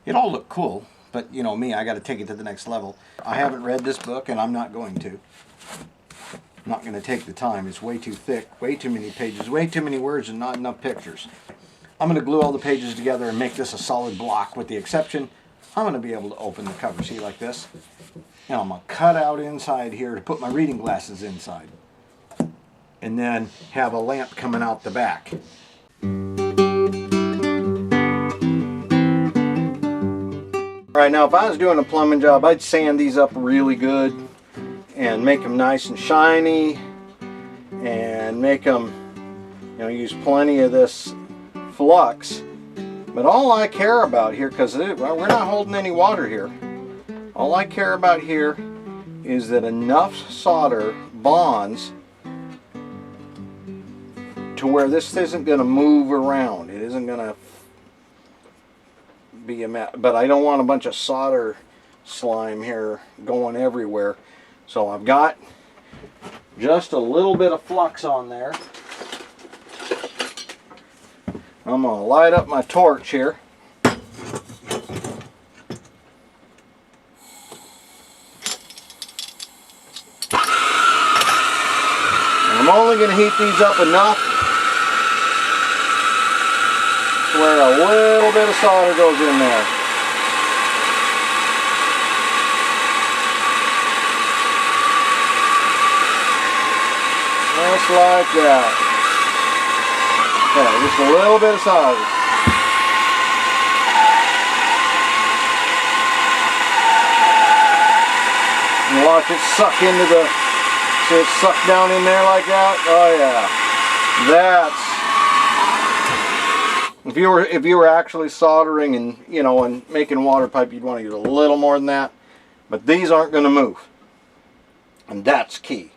It all looked cool, but you know me, I got to take it to the next level. I haven't read this book, and I'm not going to. I'm not going to take the time. It's way too thick, way too many pages, way too many words, and not enough pictures. I'm going to glue all the pages together and make this a solid block, with the exception, I'm going to be able to open the cover, see, like this. Now I'm going to cut out inside here to put my reading glasses inside. And then have a lamp coming out the back. Alright, now if I was doing a plumbing job, I'd sand these up really good and make them nice and shiny and make them, you know, use plenty of this flux. But all I care about here, because well, we're not holding any water here, all I care about here is that enough solder bonds to where this isn't going to move around. It isn't going to be a mess. But I don't want a bunch of solder slime here going everywhere. So I've got just a little bit of flux on there. I'm going to light up my torch here. And I'm only going to heat these up enough to where a little bit of solder goes in there. Just like that. Okay, just a little bit of solder. And watch it suck into the, see it suck down in there like that? Oh yeah. That's, if you were actually soldering and, you know, and making water pipe, you'd want to use a little more than that. But these aren't going to move. And that's key.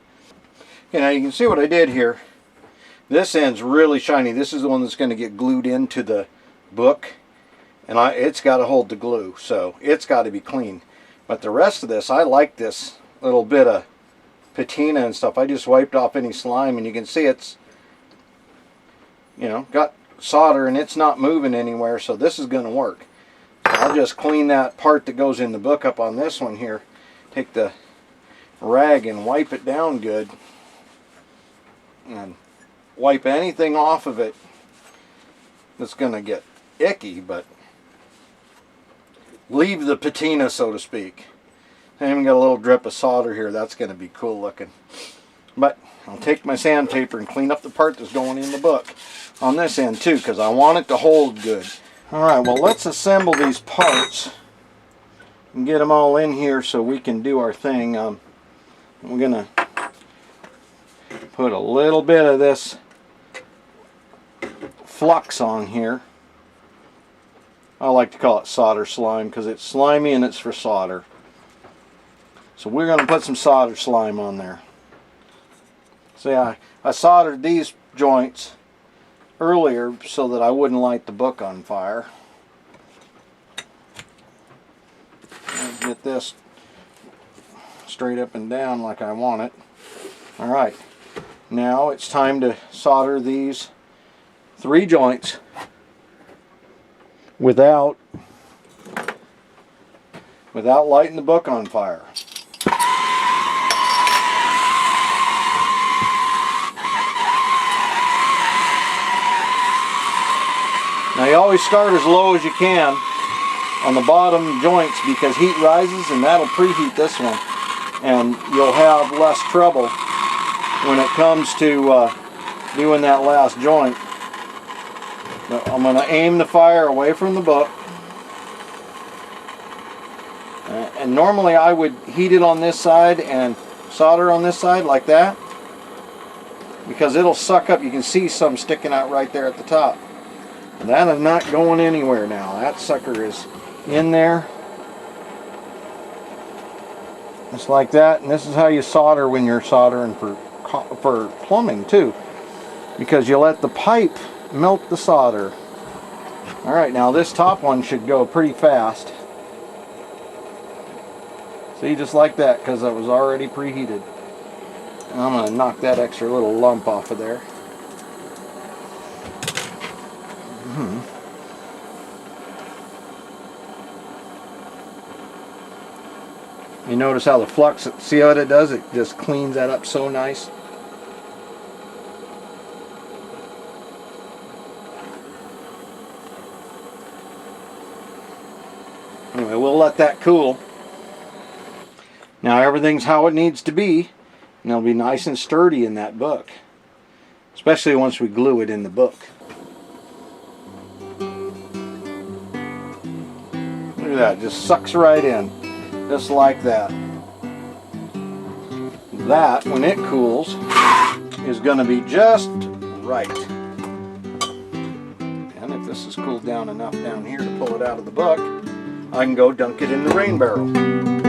Okay, now you can see what I did here. This end's really shiny. This is the one that's going to get glued into the book. And it's got to hold the glue, so it's got to be clean. But the rest of this, I like this little bit of patina and stuff. I just wiped off any slime, and you can see it's, you know, got solder and it's not moving anywhere, so this is going to work. So I'll just clean that part that goes in the book up on this one here. Take the rag and wipe it down good. And wipe anything off of it that's going to get icky, but leave the patina, so to speak. I even got a little drip of solder here. That's going to be cool looking. But I'll take my sandpaper and clean up the part that's going in the book on this end too, because I want it to hold good. Alright, well, let's assemble these parts and get them all in here so we can do our thing. We're going to put a little bit of this flux on here. I like to call it solder slime because it's slimy and it's for solder. So we're going to put some solder slime on there. See, I soldered these joints earlier so that I wouldn't light the book on fire. I'll get this straight up and down like I want it. Alright, now it's time to solder these 3 joints without lighting the book on fire. Now you always start as low as you can on the bottom joints because heat rises and that'll preheat this one, and you'll have less trouble when it comes to doing that last joint. But I'm going to aim the fire away from the book, and normally I would heat it on this side and solder on this side like that because it'll suck up. You can see some sticking out right there at the top. That is not going anywhere now. That sucker is in there. Just like that. And this is how you solder when you're soldering for plumbing too. Because you let the pipe melt the solder. Alright, now this top one should go pretty fast. See, just like that, because it was already preheated. And I'm going to knock that extra little lump off of there. You notice how the flux, see what it does? It just cleans that up so nice. Anyway, we'll let that cool. Now everything's how it needs to be, and it'll be nice and sturdy in that book. Especially once we glue it in the book. Look at that, just sucks right in. Just like that. That, when it cools, is going to be just right. And if this is cooled down enough down here to pull it out of the book, I can go dunk it in the rain barrel.